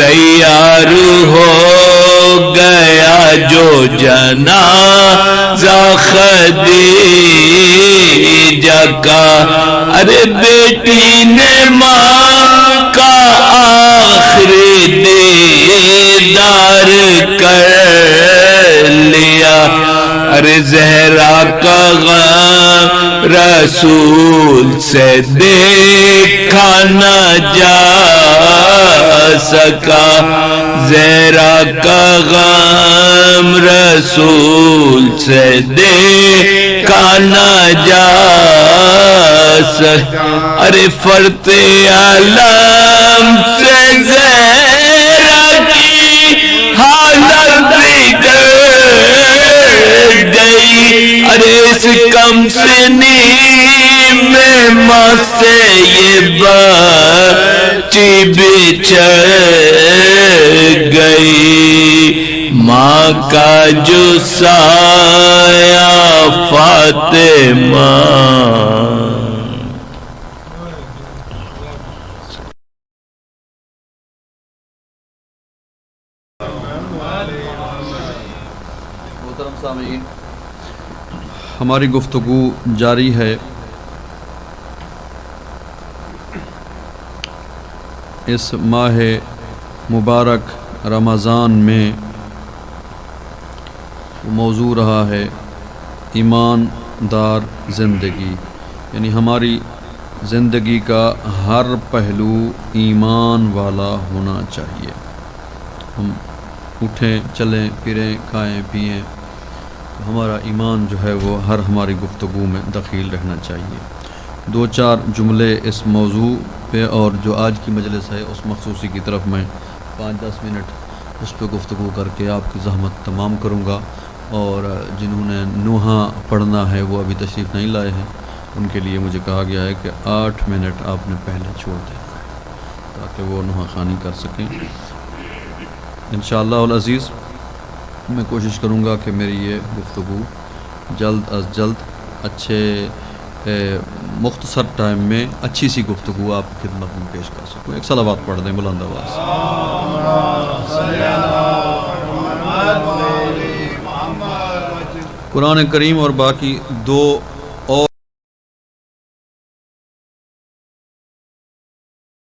تیار ہو گیا جو جنازہ خدیجہ کا، ارے بیٹی نے ماں کا آخری دیدار کر لیا، ارے زہرا کا غم رسول سے دیکھا نہ جا سکا، زہرا کا غم رسول سے دیکھا نہ جا سکا، ارے فرط علم سے زہرا کی حالت بگڑ گئی، ارے اس کم سنی میں ماں سے یہ بچی بچھڑ گئی، ماں کا جو سایہ فاطمہ۔ ہماری گفتگو جاری ہے اس ماہ مبارک رمضان میں، موضوع رہا ہے ایماندار زندگی، یعنی ہماری زندگی کا ہر پہلو ایمان والا ہونا چاہیے۔ ہم اٹھیں چلیں پھریں کھائیں پئیں، ہمارا ایمان جو ہے وہ ہر ہماری گفتگو میں دخیل رہنا چاہیے۔ دو چار جملے اس موضوع پہ اور جو آج کی مجلس ہے اس مخصوصی کی طرف میں 5-10 منٹ اس پہ گفتگو کر کے آپ کی زحمت تمام کروں گا، اور جنہوں نے نوحہ پڑھنا ہے وہ ابھی تشریف نہیں لائے ہیں، ان کے لیے مجھے کہا گیا ہے کہ 8 منٹ آپ نے پہلے چھوڑ دیں تاکہ وہ نوحہ خوانی کر سکیں۔ انشاءاللہ العزیز میں کوشش کروں گا کہ میری یہ گفتگو جلد از جلد اچھے مختصر ٹائم میں اچھی سی گفتگو آپ کی خدمت میں پیش کر سکوں۔ ایک صلوات پڑھ دیں بلند آواز سے۔ قرآن کریم اور باقی دو اور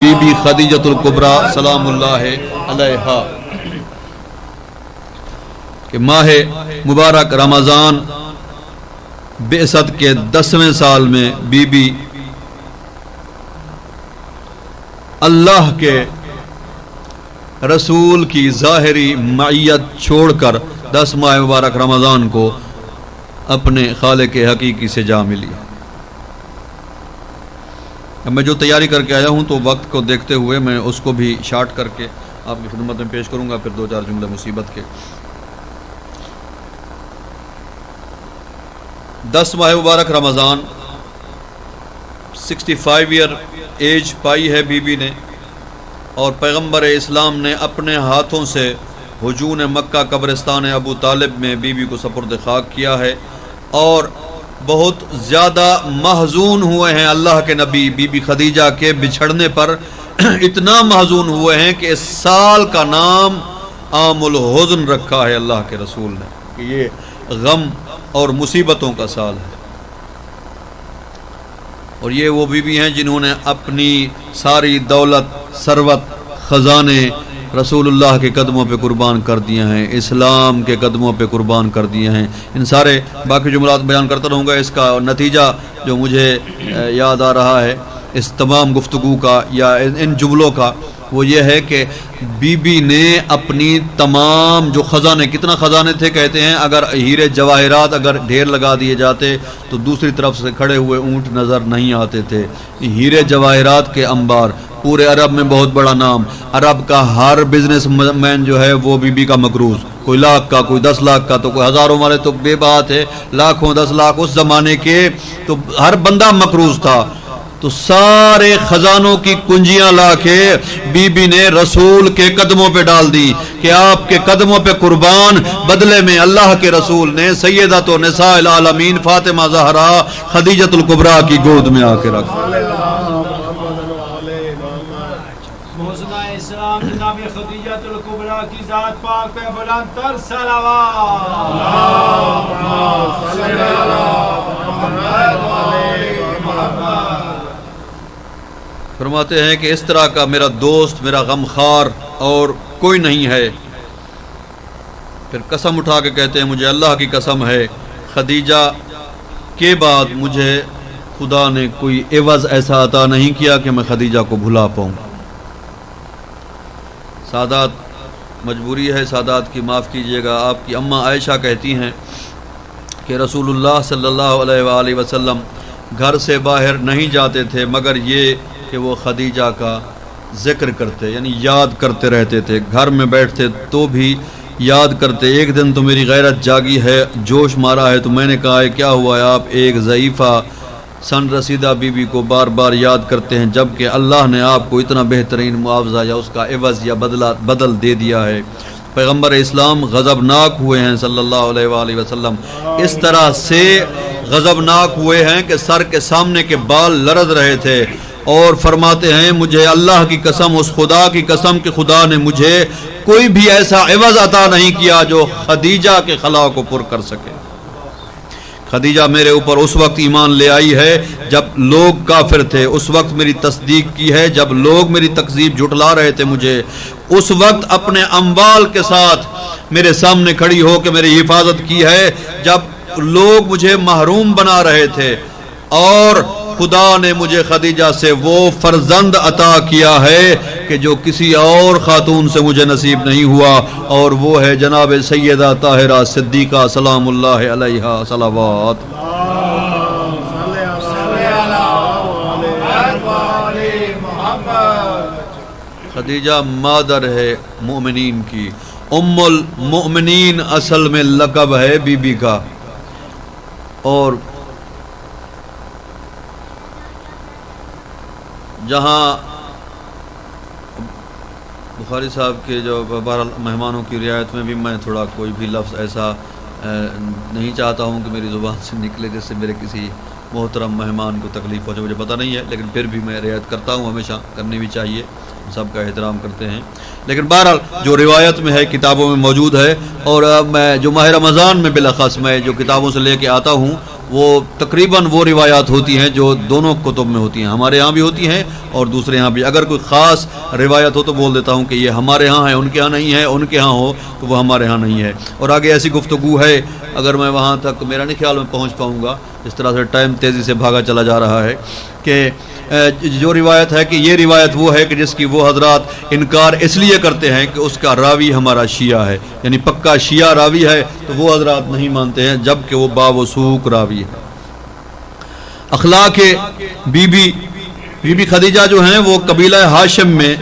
بی بی خدیجۃ الکبریٰ سلام اللہ علیہا کہ ماہ مبارک رمضان بعثت کے 10ویں سال میں بی بی اللہ کے رسول کی ظاہری معیت چھوڑ کر 10 ماہ مبارک رمضان کو اپنے خالق حقیقی سے جا ملی۔ اب میں جو تیاری کر کے آیا ہوں تو وقت کو دیکھتے ہوئے میں اس کو بھی شارٹ کر کے آپ کی خدمت میں پیش کروں گا، پھر 2-4 جملے مصیبت کے۔ 10 ماہ مبارک رمضان 65 ایئر ایج پائی ہے بی بی نے، اور پیغمبر اسلام نے اپنے ہاتھوں سے ہجون مکہ قبرستان ابو طالب میں بی بی کو سپرد خاک کیا ہے، اور بہت زیادہ محزون ہوئے ہیں اللہ کے نبی بی بی خدیجہ کے بچھڑنے پر، اتنا محزون ہوئے ہیں کہ اس سال کا نام عام الحزن رکھا ہے اللہ کے رسول نے، کہ یہ غم اور مصیبتوں کا سال ہے۔ اور یہ وہ بیوی ہیں جنہوں نے اپنی ساری دولت، ثروت، خزانے رسول اللہ کے قدموں پہ قربان کر دیے ہیں، اسلام کے قدموں پہ قربان کر دیے ہیں۔ ان سارے باقی جملات بیان کرتا رہوں گا، اس کا نتیجہ جو مجھے یاد آ رہا ہے اس تمام گفتگو کا یا ان جملوں کا، وہ یہ ہے کہ بی بی نے اپنی تمام جو خزانے، کتنا خزانے تھے کہتے ہیں، اگر ہیرے جواہرات اگر ڈھیر لگا دیے جاتے تو دوسری طرف سے کھڑے ہوئے اونٹ نظر نہیں آتے تھے، ہیرے جواہرات کے انبار، پورے عرب میں بہت بڑا نام، عرب کا ہر بزنس مین جو ہے وہ بی بی کا مقروض، کوئی لاکھ کا، کوئی 10 لاکھ کا، تو کوئی ہزاروں والے تو بے بات ہے، لاکھوں 10 لاکھ اس زمانے کے، تو ہر بندہ مقروض تھا۔ تو سارے خزانوں کی کنجیاں لا کے بی بی نے رسول کے قدموں پہ ڈال دی کہ آپ کے قدموں پہ قربان، بدلے میں اللہ کے رسول نے سیدۃ نساء العالمین فاطمہ زہرا خدیجۃ الکبریٰ کی گود میں آ کے رکھ۔ حسنہ اسلام جناب خدیجہ الکبریٰ کی ذات پاک پہ بلند تر صلوات. فرماتے ہیں کہ اس طرح کا میرا دوست، میرا غمخوار اور کوئی نہیں ہے. پھر قسم اٹھا کے کہتے ہیں مجھے اللہ کی قسم ہے خدیجہ کے بعد مجھے خدا نے کوئی عوض ایسا عطا نہیں کیا کہ میں خدیجہ کو بھلا پاؤں. سادات مجبوری ہے، سادات کی معاف کیجیے گا. آپ کی اماں عائشہ کہتی ہیں کہ رسول اللہ صلی اللہ علیہ وآلہ وسلم گھر سے باہر نہیں جاتے تھے مگر یہ کہ وہ خدیجہ کا ذکر کرتے، یعنی یاد کرتے رہتے تھے. گھر میں بیٹھتے تو بھی یاد کرتے. ایک دن تو میری غیرت جاگی ہے، جوش مارا ہے، تو میں نے کہا ہے کیا ہوا ہے؟ آپ ایک ضعیفہ سن رسیدہ بی بی کو بار بار یاد کرتے ہیں جبکہ اللہ نے آپ کو اتنا بہترین معاوضہ یا اس کا عوض یا بدل دے دیا ہے. پیغمبر اسلام غضبناک ہوئے ہیں صلی اللہ علیہ وآلہ وسلم، اس طرح سے غضبناک ہوئے ہیں کہ سر کے سامنے کے بال لرز رہے تھے. اور فرماتے ہیں مجھے اللہ کی قسم، اس خدا کی قسم کہ خدا نے مجھے کوئی بھی ایسا عوض عطا نہیں کیا جو خدیجہ کے خلا کو پر کر سکے. خدیجہ میرے اوپر اس وقت ایمان لے آئی ہے جب لوگ کافر تھے، اس وقت میری تصدیق کی ہے جب لوگ میری تکذیب جھٹلا رہے تھے مجھے، اس وقت اپنے اموال کے ساتھ میرے سامنے کھڑی ہو کے میری حفاظت کی ہے جب لوگ مجھے محروم بنا رہے تھے. اور خدا نے مجھے خدیجہ سے وہ فرزند عطا کیا ہے کہ جو کسی اور خاتون سے مجھے نصیب نہیں ہوا، اور وہ ہے جناب سیدہ طاہرہ صدیقہ سلام اللہ علیہا صلوات. خدیجہ مادر ہے مومنین کی، ام المؤمنین اصل میں لقب ہے بی بی کا. اور جہاں بخاری صاحب کے جو بہرحال مہمانوں کی رعایت میں بھی میں تھوڑا کوئی بھی لفظ ایسا نہیں چاہتا ہوں کہ میری زبان سے نکلے جس سے میرے کسی محترم مہمان کو تکلیف پہنچے، مجھے پتہ نہیں ہے، لیکن پھر بھی میں رعایت کرتا ہوں، ہمیشہ کرنی بھی چاہیے، سب کا احترام کرتے ہیں. لیکن بہرحال جو روایت میں ہے، کتابوں میں موجود ہے، اور میں جو ماہ رمضان میں بالاخص میں جو کتابوں سے لے کے آتا ہوں وہ تقریباً وہ روایات ہوتی ہیں جو دونوں کتب میں ہوتی ہیں، ہمارے ہاں بھی ہوتی ہیں اور دوسرے ہاں بھی. اگر کوئی خاص روایت ہو تو بول دیتا ہوں کہ یہ ہمارے ہاں ہے، ان کے ہاں نہیں ہے، ان کے ہاں ہو تو وہ ہمارے ہاں نہیں ہے. اور آگے ایسی گفتگو ہے، اگر میں وہاں تک میرا نہیں خیال میں پہنچ پاؤں گا، اس طرح سے ٹائم تیزی سے بھاگا چلا جا رہا ہے، کہ جو روایت ہے کہ یہ روایت وہ ہے کہ جس کی وہ حضرات انکار اس لیے کرتے ہیں کہ اس کا راوی ہمارا شیعہ ہے، یعنی پکا شیعہ راوی ہے، تو وہ حضرات نہیں مانتے ہیں جبکہ وہ باوثوق راوی ہے. اخلاق بی بی خدیجہ جو ہیں وہ قبیلہ ہاشم میں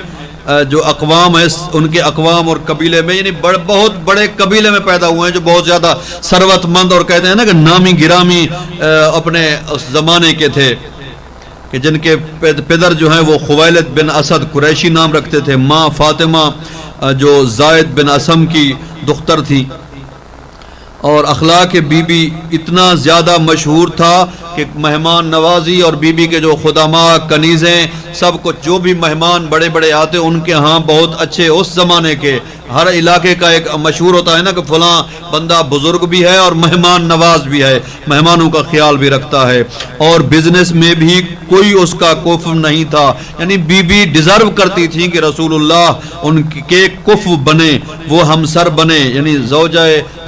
جو اقوام ہے، ان کے اقوام اور قبیلے میں، یعنی بہت بڑے قبیلے میں پیدا ہوئے ہیں جو بہت زیادہ ثروت مند اور کہتے ہیں نا کہ نامی گرامی اپنے اس زمانے کے تھے، کہ جن کے پدر جو ہیں وہ خویلد بن اسد قریشی نام رکھتے تھے، ماں فاطمہ جو زائد بن اسم کی دختر تھی. اور اخلاق بی بی اتنا زیادہ مشہور تھا کہ مہمان نوازی اور بی بی کے جو خدامہ کنیزیں سب کچھ، جو بھی مہمان بڑے بڑے آتے ان کے ہاں بہت اچھے، اس زمانے کے ہر علاقے کا ایک مشہور ہوتا ہے نا کہ فلاں بندہ بزرگ بھی ہے اور مہمان نواز بھی ہے، مہمانوں کا خیال بھی رکھتا ہے. اور بزنس میں بھی کوئی اس کا کفو نہیں تھا، یعنی بی بی ڈیزرو کرتی تھی کہ رسول اللہ ان کے کفو بنے، وہ ہمسر بنے، یعنی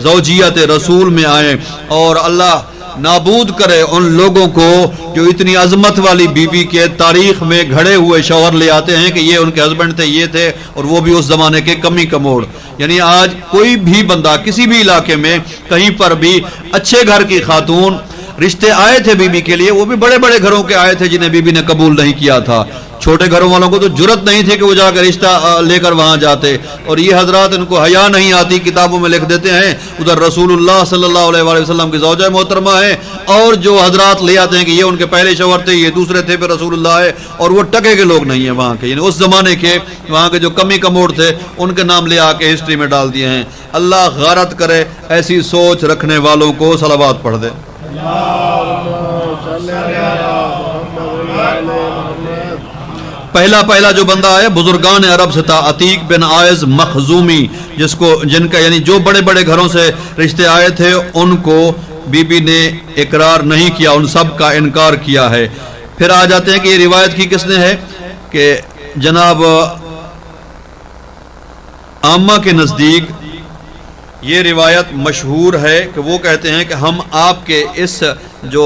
زوجیت رسول میں آئیں، اور اللہ نابود کرے ان لوگوں کو جو اتنی عظمت والی بی بی کے تاریخ میں گھڑے ہوئے شوہر لے آتے ہیں کہ یہ ان کے ہسبینڈ تھے، یہ تھے، اور وہ بھی اس زمانے کے کمی کموڑ. یعنی آج کوئی بھی بندہ کسی بھی علاقے میں کہیں پر بھی اچھے گھر کی خاتون رشتے آئے تھے بی بی کے لیے، وہ بھی بڑے بڑے گھروں کے آئے تھے جنہیں بی بی نے قبول نہیں کیا تھا. چھوٹے گھروں والوں کو تو جرت نہیں تھی کہ وہ جا کر رشتہ لے کر وہاں جاتے، اور یہ حضرات ان کو حیا نہیں آتی، کتابوں میں لکھ دیتے ہیں ادھر رسول اللہ صلی اللہ علیہ وآلہ وسلم کی زوجہ محترمہ ہیں، اور جو حضرات لے آتے ہیں کہ یہ ان کے پہلے شوہر تھے، یہ دوسرے تھے، پھر رسول اللہ ہے، اور وہ ٹکے کے لوگ نہیں ہیں وہاں کے، یعنی اس زمانے کے وہاں کے جو کمی کموڑ تھے ان کے نام لے آ کے ہسٹری میں ڈال دیے ہیں. اللہ غارت کرے ایسی سوچ رکھنے والوں کو. صلوات پڑھ دے. پہلا جو بندہ ہے بزرگان عرب سے تھا، عتیق بن عائز مخزومی، جن کا یعنی جو بڑے بڑے گھروں سے رشتے آئے تھے ان کو بی بی نے اقرار نہیں کیا، ان سب کا انکار کیا ہے۔ پھر آ جاتے ہیں کہ یہ روایت کی کس نے ہے کہ جناب عامہ کے نزدیک یہ روایت مشہور ہے کہ وہ کہتے ہیں کہ ہم آپ کے اس جو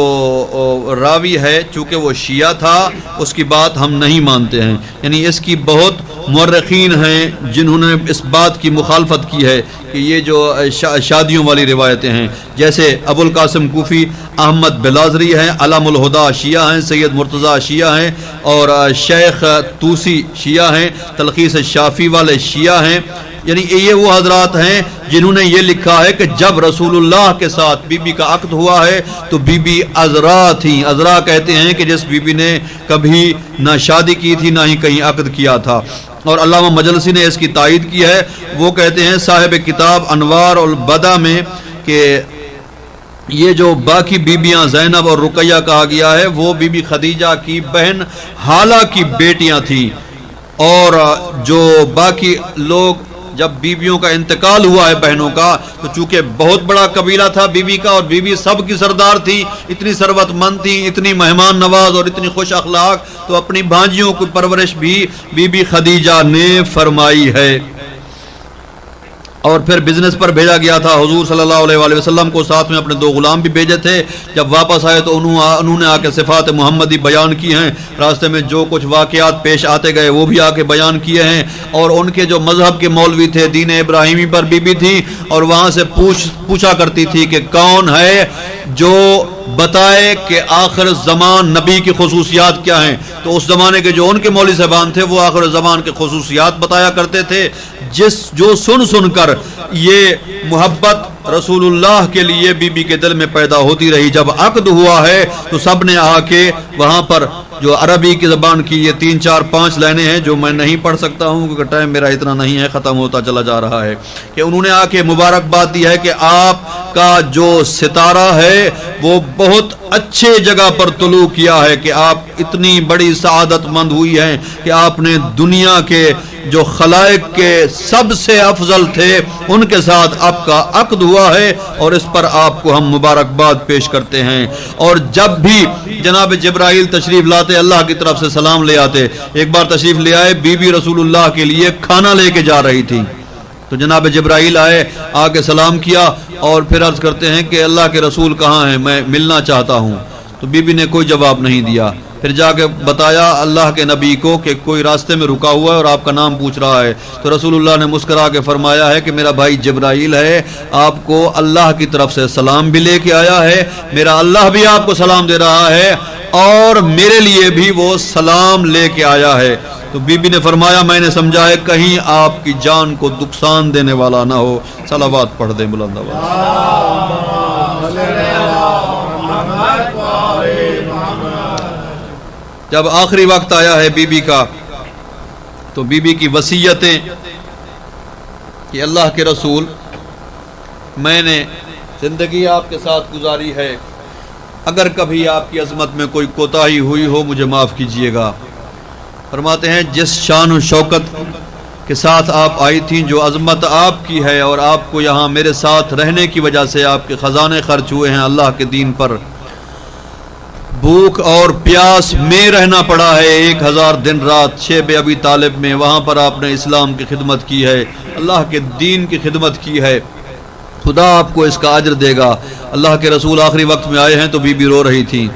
راوی ہے چونکہ وہ شیعہ تھا اس کی بات ہم نہیں مانتے ہیں، یعنی اس کی بہت مورخین ہیں جنہوں نے اس بات کی مخالفت کی ہے کہ یہ جو شادیوں والی روایتیں ہیں، جیسے ابو القاسم کوفی، احمد بلازری ہیں، علم الہدا شیعہ ہیں، سید مرتضیٰ شیعہ ہیں، اور شیخ توسی شیعہ ہیں، تلخیص شافی والے شیعہ ہیں۔ یعنی یہ وہ حضرات ہیں جنہوں نے یہ لکھا ہے کہ جب رسول اللہ کے ساتھ بی بی کا عقد ہوا ہے تو بی بی عذرا تھیں۔ عذرا کہتے ہیں کہ جس بی بی نے کبھی نہ شادی کی تھی نہ ہی کہیں عقد کیا تھا، اور علامہ مجلسی نے اس کی تائید کی ہے۔ وہ کہتے ہیں صاحب کتاب انوار البدع میں کہ یہ جو باقی بیبیاں زینب اور رقیہ کہا گیا ہے وہ بی بی خدیجہ کی بہن حالہ کی بیٹیاں تھیں، اور جو باقی لوگ جب بیویوں کا انتقال ہوا ہے بہنوں کا تو چونکہ بہت بڑا قبیلہ تھا بی بی کا اور بی بی سب کی سردار تھی، اتنی ثروت مند تھی، اتنی مہمان نواز اور اتنی خوش اخلاق، تو اپنی بھانجیوں کی پرورش بھی بی بی خدیجہ نے فرمائی ہے۔ اور پھر بزنس پر بھیجا گیا تھا، حضور صلی اللہ علیہ وآلہ وسلم کو ساتھ میں اپنے 2 غلام بھی بھیجے تھے۔ جب واپس آئے تو انہوں نے آ کے صفات محمدی بیان کی ہیں، راستے میں جو کچھ واقعات پیش آتے گئے وہ بھی آ کے بیان کیے ہیں، اور ان کے جو مذہب کے مولوی تھے دین ابراہیمی پر بی بی تھی، اور وہاں سے پوچھا کرتی تھی کہ کون ہے جو بتائے کہ آخر زمان نبی کی خصوصیات کیا ہیں، تو اس زمانے کے جو ان کے مولوی صاحبان تھے وہ آخر زمان کے خصوصیات بتایا کرتے تھے، جو سن کر یہ محبت رسول اللہ کے لیے بی بی کے دل میں پیدا ہوتی رہی۔ جب عقد ہوا ہے تو سب نے آ کے وہاں پر جو عربی کی زبان کی یہ 3 4 5 لائنیں ہیں جو میں نہیں پڑھ سکتا ہوں کیونکہ ٹائم میرا اتنا نہیں ہے، ختم ہوتا چلا جا رہا ہے، کہ انہوں نے آ کے مبارکباد دی ہے کہ آپ کا جو ستارہ ہے وہ بہت اچھے جگہ پر طلوع کیا ہے، کہ آپ اتنی بڑی سعادت مند ہوئی ہیں کہ آپ نے دنیا کے جو خلائق کے سب سے افضل تھے ان کے ساتھ آپ کا عقد ہوا ہے، اور اس پر آپ کو ہم مبارکباد پیش کرتے ہیں۔ اور جب بھی جناب جبرائیل تشریف لاتے اللہ کی طرف سے سلام لے آتے، ایک بار تشریف لے آئے بی بی رسول اللہ کے لیے کھانا لے کے جا رہی تھی، تو جناب جبرائیل آئے، آ کے سلام کیا اور پھر عرض کرتے ہیں کہ اللہ کے رسول کہاں ہیں، میں ملنا چاہتا ہوں، تو بی بی نے کوئی جواب نہیں دیا۔ پھر جا کے بتایا اللہ کے نبی کو کہ کوئی راستے میں رکا ہوا ہے اور آپ کا نام پوچھ رہا ہے، تو رسول اللہ نے مسکرا کے فرمایا ہے کہ میرا بھائی جبرائیل ہے، آپ کو اللہ کی طرف سے سلام بھی لے کے آیا ہے، میرا اللہ بھی آپ کو سلام دے رہا ہے، اور میرے لیے بھی وہ سلام لے کے آیا ہے۔ تو بی بی نے فرمایا میں نے سمجھا ہے کہیں آپ کی جان کو نقصان دینے والا نہ ہو۔ صلوات پڑھ دیں بلند آواز۔ جب آخری وقت آیا ہے بی بی کا تو بی بی کی وصیتیں کہ اللہ کے رسول میں نے زندگی آپ کے ساتھ گزاری ہے، اگر کبھی آپ کی عظمت میں کوئی کوتاہی ہوئی ہو مجھے معاف کیجیے گا۔ فرماتے ہیں جس شان و شوکت کے ساتھ آپ آئی تھیں، جو عظمت آپ کی ہے، اور آپ کو یہاں میرے ساتھ رہنے کی وجہ سے آپ کے خزانے خرچ ہوئے ہیں اللہ کے دین پر، بھوک اور پیاس میں رہنا پڑا ہے 1000 دن رات شیب ابی طالب میں، وہاں پر آپ نے اسلام کی خدمت کی ہے، اللہ کے دین کی خدمت کی ہے، خدا آپ کو اس کا اجر دے گا۔ اللہ کے رسول آخری وقت میں آئے ہیں تو بی بی رو رہی تھی،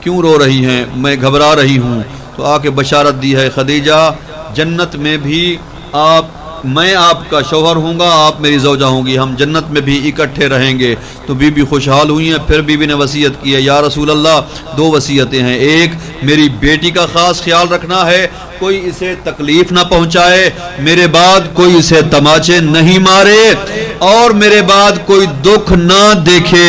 کیوں رو رہی ہیں؟ میں گھبرا رہی ہوں۔ تو آ کے بشارت دی ہے خدیجہ جنت میں بھی میں آپ کا شوہر ہوں گا، آپ میری زوجہ ہوں گی، ہم جنت میں بھی اکٹھے رہیں گے۔ تو بی بی خوشحال ہوئی ہیں۔ پھر بی بی نے وصیت کی ہے یا رسول اللہ 2 وصیتیں ہیں، ایک میری بیٹی کا خاص خیال رکھنا ہے، کوئی اسے تکلیف نہ پہنچائے، میرے بعد کوئی اسے تماچے نہیں مارے، اور میرے بعد کوئی دکھ نہ دیکھے،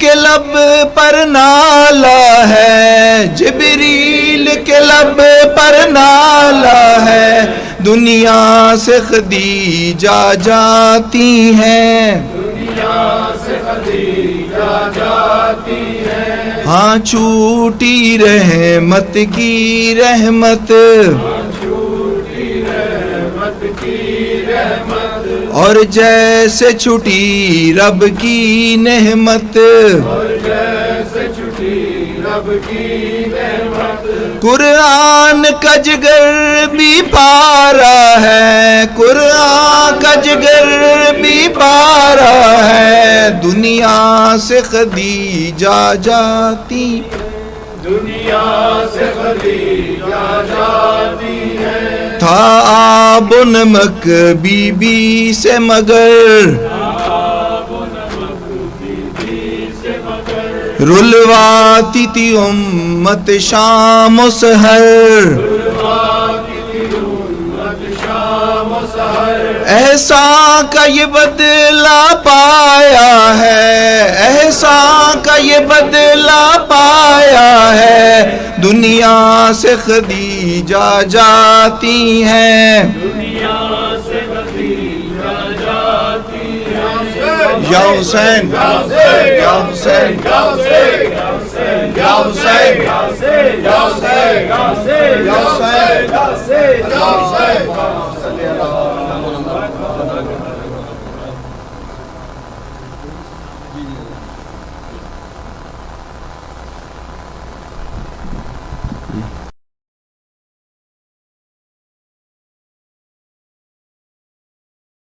کے لب پر نالا ہے، جبریل کے لب پر نالا ہے، دنیا سے خدیجہ جاتی ہیں، ہاں چھوٹی رحمت کی رحمت، اور جیسے چھٹی رب کی نعمت، قرآن کا جگر بھی پارا ہے، قرآن کا جگر بھی پارا ہے، دنیا سے خدیجہ جاتی، دنیا سے خدیجہ جاتی ہے، تھا آب و نمک بی بی سے مگر، رلواتی تھی امت شام و سحر، احسان کا یہ بدلہ پایا ہے، احسان کا یہ بدلہ پایا ہے، دنیا سے خدیجہ جاتی ہیں، یا حسین یا حسین یا حسین یا حسین یا حسین یا حسین